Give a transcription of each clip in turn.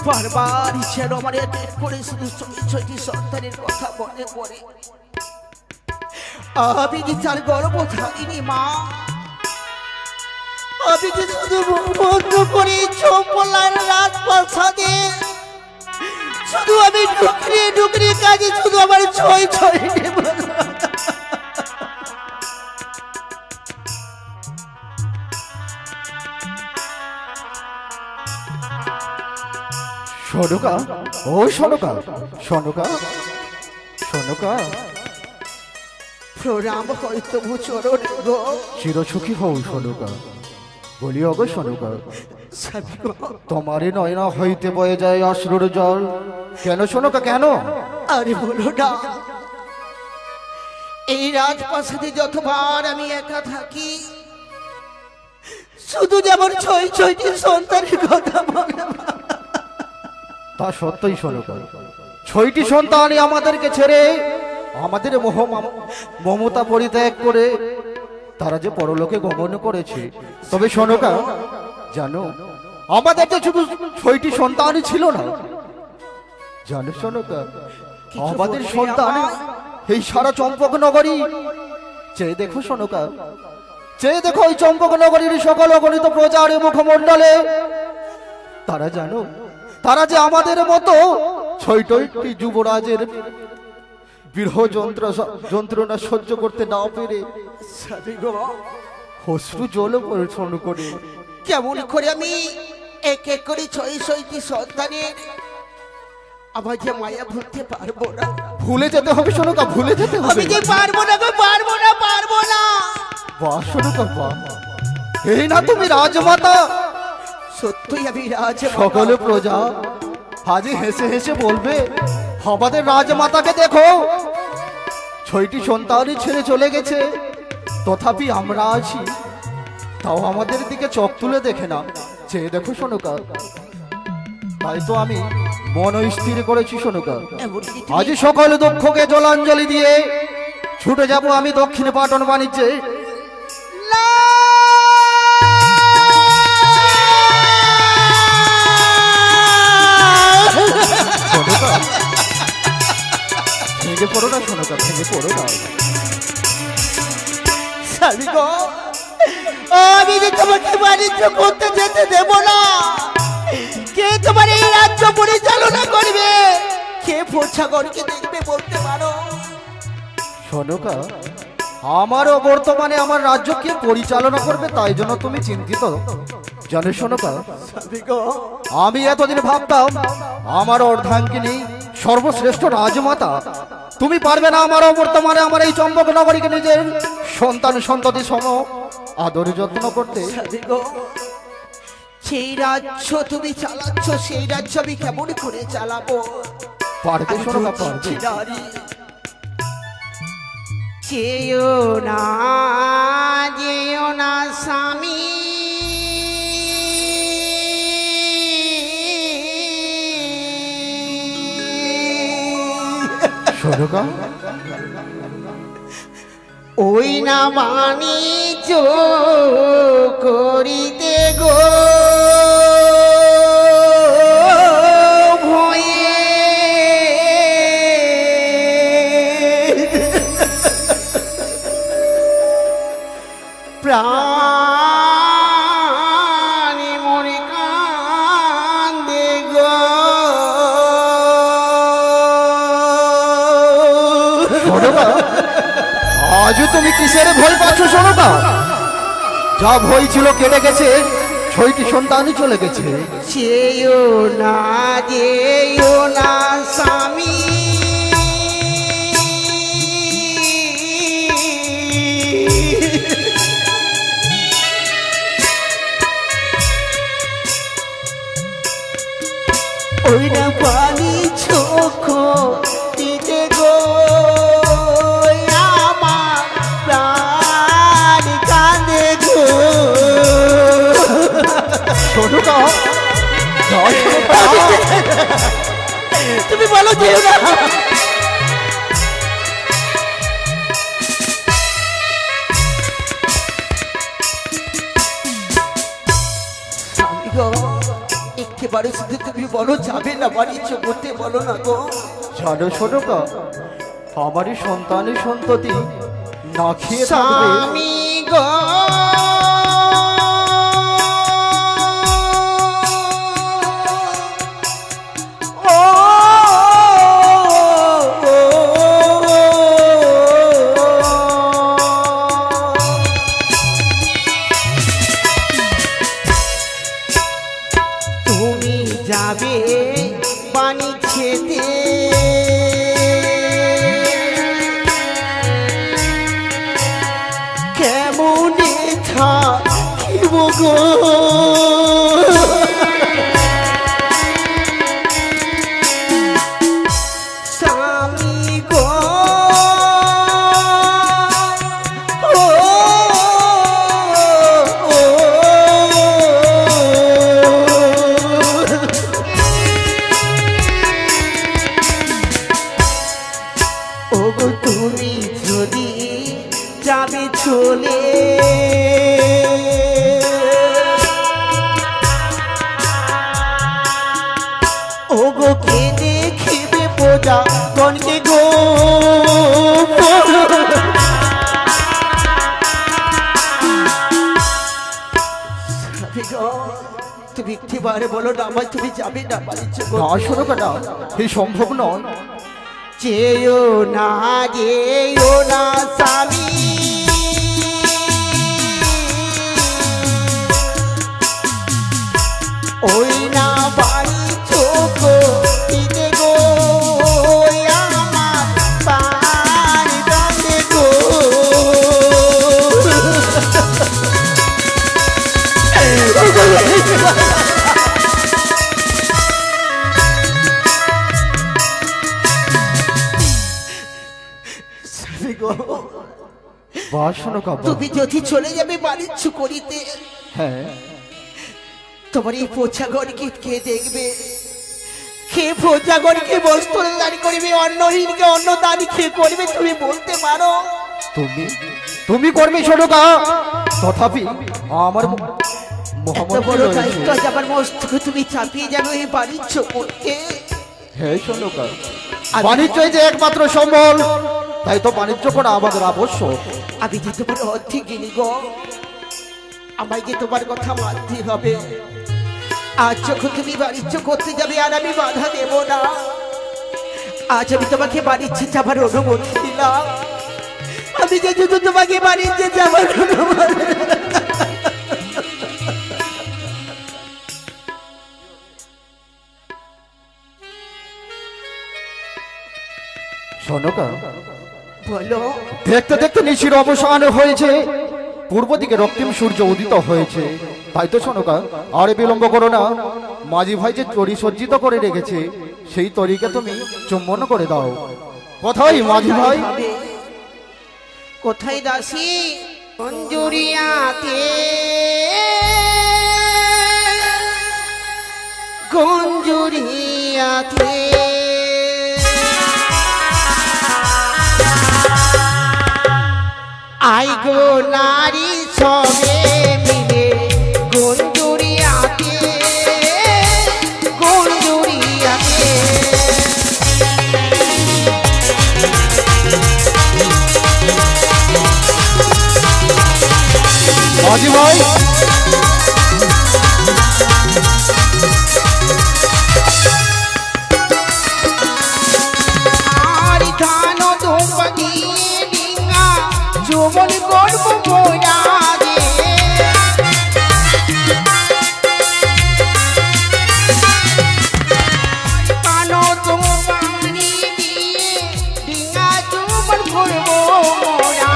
বারবার ইচ্ছা আমার করে শুধু ছয়টি সন্তানের কথা মনে পড়ে। আমি কি তার গর্ব থাকিনি মা? আমি কি শুধু বন্ধ করে চম্পলার রাজপ্রাসাদে শুধু আমি ঢুকরি ঢুকরি কাজে শুধু আমার ছয় ছয় সনকা, ও সনকা, সনকা, সনকা, প্রণাম হয়তো চরণ গো। চিরসুখী হও সনকা। বলি অগো সনকা, তোমারই নয়না হইতে বয়ে যায় অশ্রুর জল কেন সনকা কেন? আরে বলো না, এই রাজপ্রাসাদে যতবার আমি একা থাকি শুধু যেমন ছয় ছয়টি সন্তানের কথা মনে পড়ে। তা সত্যই সনকা, ছয়টি সন্তানই আমাদেরকে ছেড়ে আমাদের মমতা পরিত্যাগ করে তারা যে পরলোকে গমন করেছে। তবে সনকা জানো, আমাদের যে শুধু ছয়টি সন্তানই ছিল না, জানো সনকা, আমাদের সন্তান এই সারা চম্পক নগরী। চেয়ে দেখো সনকা, চেয়ে দেখো এই চম্পক নগরীর সকল অগণিত প্রজার মুখমণ্ডলে তারা জানো, তারা যে আমাদের মতো ছয়টি যুবরাজের বিরহ যন্ত্রণা সহ্য করতে না পেরে অশ্রু জল পরিচ্ছন্ন করে কেমন করে আমি এক এক করে ছয় ছয়টি সন্তানের আমার যে মায়া ভুলতে পারবো না। ভুলে যেতে হবে সনকা, ভুলে যেতে হবে। আমি যে পারবো না গো, পারবো না, পারবো না। বাহ সনকা বাহ, এই না তুমি রাজমাতা? সত্যই আমি রাজ। সকলে প্রজা আজ হেসে হেসে বলবে, আমাদের রাজমাতাকে দেখো, ছয়টি সন্তানই ছেড়ে চলে গেছে, তথাপি আমরা আছি, তাও আমাদের দিকে চোখ তুলে দেখে না। চেয়ে দেখো সনকা, তাই তো আমি মন স্থির করেছি সনকা, আজ সকল দুঃখকে জলাঞ্জলি দিয়ে ছুটে যাব আমি দক্ষিণ পাটন বাণিজ্যে। ভেঙে পড়ো না সনকা, ভেঙে পড়ো না। স্বামী গো, আমি যে তোমাকে বাণিজ্য করতে যেতে দেব না। কে তোমার এই রাজ্য পরিচালনা করবে? কে পোছাগরকে দেখবে বলতে পারো? সনকা, আমারও বর্তমানে আমার রাজ্যকে পরিচালনা করবে, তাই জন্য তুমি চিন্তিত জানো সনকা? আমি এতদিন ভাবতাম আমার অর্ধাঙ্গিনী সর্বশ্রেষ্ঠ রাজমাতা, তুমি পারবে না আমার বর্তমানে আমার এই চম্পক নগরীকে নিজের সন্তান সন্ততি সম আদর যত্ন করতে। সেই রাজ্য তুমি চালাচ্ছ, সেই রাজ্য আমি কেমন করে চালাবো? পারবে সনকা, পারবে। যেও না, যেও না স্বামী, সনকা, ওই না বাণিজ্য করিতে গো ভয়ে, প্রাণী মরে কান্দে গো। সনকা, আজও তুমি কিসের ভয় পাচ্ছ সনকা? যা ভয় ছিল কেটে গেছে, ছয়টি সন্তানই চলে গেছে। যেও না, যেও না স্বামী, ওই না পানি চোখ দিতে গো আমার প্রাণ কাঁদে গো। সনকা, তুমি বলো যেও না। একটু একেবারে শুধু তুমি বলো যাবে না বাণিজ্য করতে, বলো না গো। জানো সোনকা, আমারই সন্তানের সন্ততি না খেয়ে থাকবে। স্বামী গো তুমি যাবে পানি খেতে, কেমনে থাকিব গো। স্বামী গো ও, ওগো তুমি যদি যাবে চলে, ওগো কে দেখিবে বোঝা গনকে গো। তুমি একটিবারে বলো না আমায়, তুমি যাবে না বাণিজ্য না করতে? সোনকা না, এই সম্ভব নয়। যেও না যেও না স্বামী, ওই না বাড়ি চোখ দিতে গো, আমার পানি দাঁড়ে গো। স্বামী গো, বা সোনকা, তুমি যদি চলে যাবে বাণিজ্য করিতে, হ্যাঁ তোমার এই পোছাগরকে কে দেখবে? কে পোছাগরকে বস্ত্র দান করবে? অন্নহীনকে অন্ন দান কে করবে? তুমি বলতে পারো? তুমি তুমি করবে সোনকা, তথাপি আমার এত মোহাম্মদ বড় রয়েছে। দায়িত্ব আজ আমার মস্তকে তুমি চাপিয়ে যাবে এই বাণিজ্য করতে? হ্যাঁ সোনকা, বাণিজ্যই যে একমাত্র সম্বল, তাই তো বাণিজ্য করা আমাদের আবশ্যক। আমি যে তোমার অর্ধেক গিনি গো, আমায় যে তোমার কথা মানতে হবে। আজ যখন তুমি বাণিজ্য করতে যাবে আর আমি বাধা দেব না, আজ আমি তোমাকে বাণিজ্যে যাবার অনুমতি দিলাম। আমি যে শুধু তোমাকে বাণিজ্যে যাবার অনুমতি। সোনকা, বলো। দেখতে দেখতে নিশির অবসান হয়েছে, পূর্ব দিকে রক্তিম সূর্য উদিত হয়েছে। তাই তো সোনকা, আর বিলম্ব করো না। মাঝি ভাই যে তরি সজ্জিত করে রেখেছে, সেই তরিকে তুমি চুম্বন করে দাও। কোথায় মাঝি ভাই? কোথায় দাসী? গঞ্জুরিয়াতে, গঞ্জুরিয়াতে আই গো নারী সবে মিলে, গঞ্জুরিয়াতে, গঞ্জুরিয়াতে। মাঝি ভাই, আর ধান ধোপা দিয়ে ডিঙা যৌবন করব মোরা রে। ধান ধোপা দিয়ে ডিঙা যৌবন করব মোরা।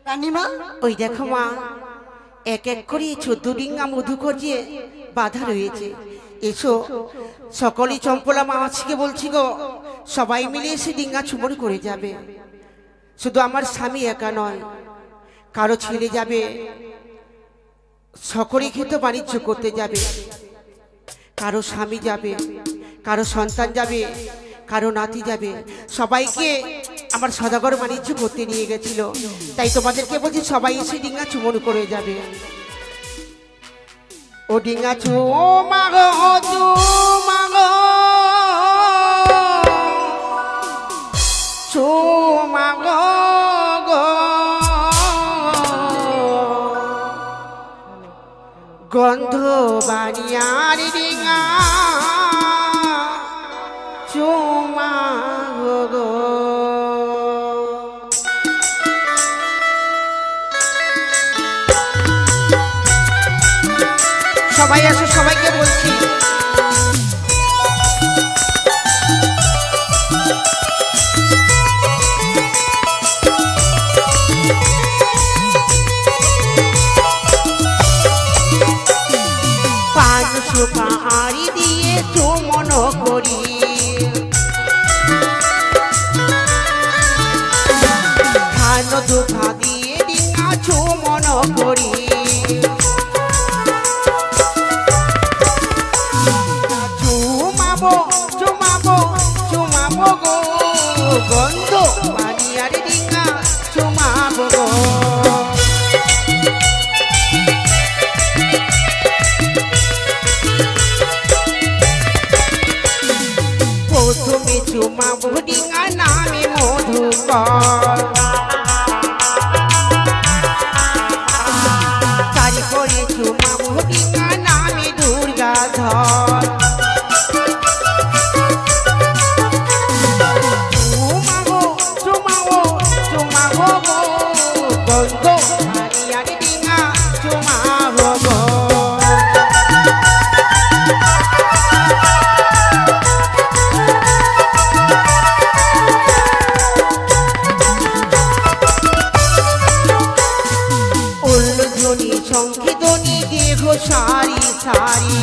রানীমা ওই দেখো মা, এক এক করে 14 ডিঙ্গা মধুকর যে বাধা রয়েছে। এসো সকলেই চম্পলা মাছিকে বলছি গো, সবাই মিলে এসে ডিঙ্গা চুমন করে যাবে। শুধু আমার স্বামী একা নয়, কারো ছেলে যাবে, সকলেই খেতে বাণিজ্য করতে যাবে, কারো স্বামী যাবে, কারো সন্তান যাবে, কারো নাতি যাবে, সবাইকে আমার সদাগর বাণিজ্য করতে নিয়ে গেছিল। তাই তোমাদেরকে বলছি সবাই এসে ডিঙ্গা চুমন করে যাবে। ও ডিঙ্গা চুমাগো চুমাগো চুমাগো গো, গন্ধ বাড়িয়ার ডিঙ্গা চুমাগো গো। সবাই আসো, সবাইকে বলছি পান সুপারি দিয়ে চুমন করি, ধান ধোপা দিয়ে ডিঙ্গা চুমন করি, চুমাবো চুমাবো চুমাবো গো, গন্ধ বাড়িয়ার ডিঙ্গা চুমাবো গো। প্রথমে চুমাবো ডিঙ্গা নামে মধুকর, তারপরে চুমাবো ডিঙ্গা নামে দুর্গাধর, চুমাবো চুমাবো চুমাবো গো, গন্ধ বাড়িয়ার ডিঙ্গা চুমাবো গো। উল্লধ্বনি সংকীর্তনী দেহ সারি সারি,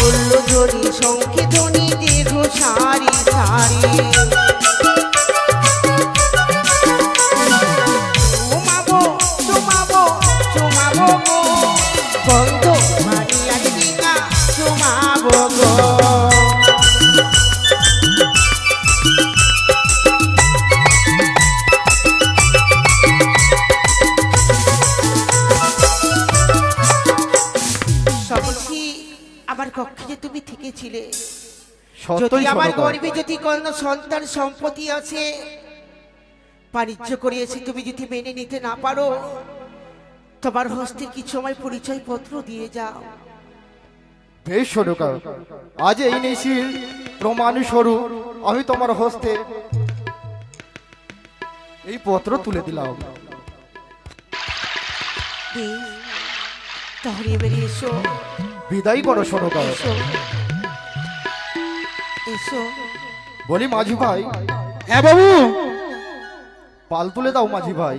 উল্লধ্বনি সংকীর্তনী দেহ সারি সারি, চুমাবো চুমাবো চুমাবো গো, গন্ধ বাড়িয়ার ডিঙ্গা চুমাবো গো। আমার কক্ষে যে তুমি থেকেছিলে, যদি সত্যই আমার সনকা। গর্ভে যদি কোন সন্তান সম্পত্তি আছে, বাণিজ্য করিয়েছি, তুমি যদি মেনে নিতে না পারো, তোমার হস্তে কিছু আমার পরিচয় পত্র দিয়ে যাও। বেশ সনকা, আজ এই নিশির প্রমাণ স্বরূপ আমি তোমার হস্তে এই পত্র তুলে দিলাম। বেশ, তাহলে এবারে এসো, বিদায় করো সনকা। এসো এসো। বলি মাঝি ভাই, হ্যাঁ বাবু, পাল তুলে দাও মাঝি ভাই।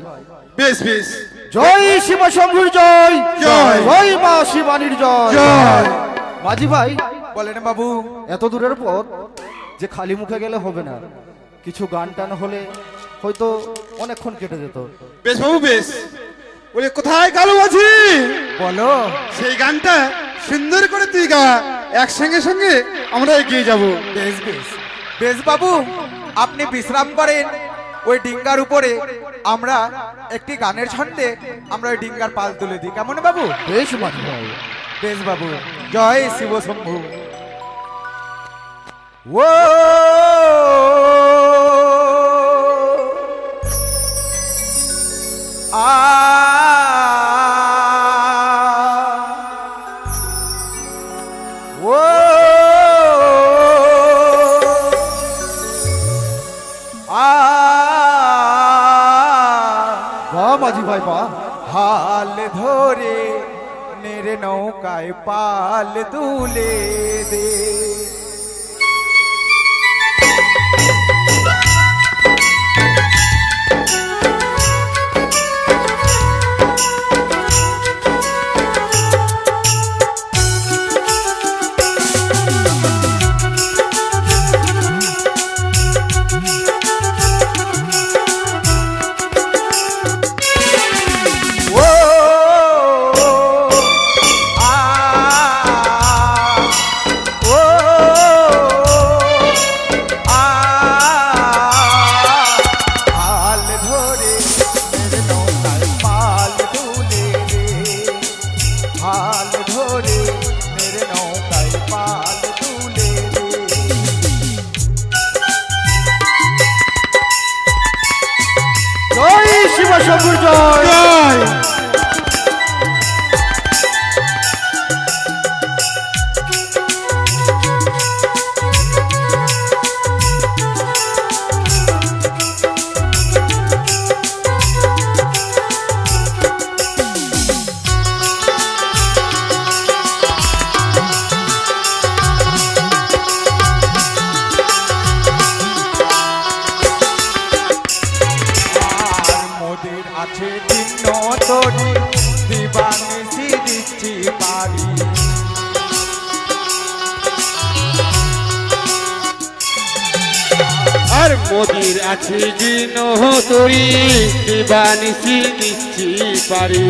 বেশ বেশ। জয় শিব শম্ভুর জয়, জয়। জয় মা শিবানীর জয়। জয়। মাঝি ভাই, বলেন বাবু। এত দূরের পথ যে খালি মুখে গেলে হবে না, কিছু গান টান হলে হয়তো অনেকক্ষণ কেটে যেত। বেশ বাবু বেশ। বলে কোথায় গেল আছি? বলো সেই গানটা সুন্দর করে তুই গা, একসঙ্গে সঙ্গে আমরা এগিয়ে যাব। বেশ বেশ বেশ বাবু, আপনি বিশ্রাম করেন ওই ডিঙ্গার উপরে, আমরা একটি গানের ছন্দে আমরা ওই ডিঙ্গার পাল তুলে দিই, কেমন বাবু? বেশ মাঝি ভাই। বেশ বাবু, জয় শিব শম্ভু। ও বাহ মাঝি ভাই বাহ। হাল ধরে নের নৌকায় পাল দুলে দে। শঙ্কর জয়। জয়। মোদের আছে দিন তোরি দিবানিসি দিচ্ছি পারি আর মোদির আছে জিন তোরি দিবানিসি দিচ্ছি পারি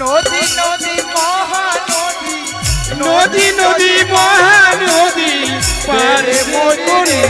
নদী নদী মহানদী নদী নদী মহানদী পারে মোরে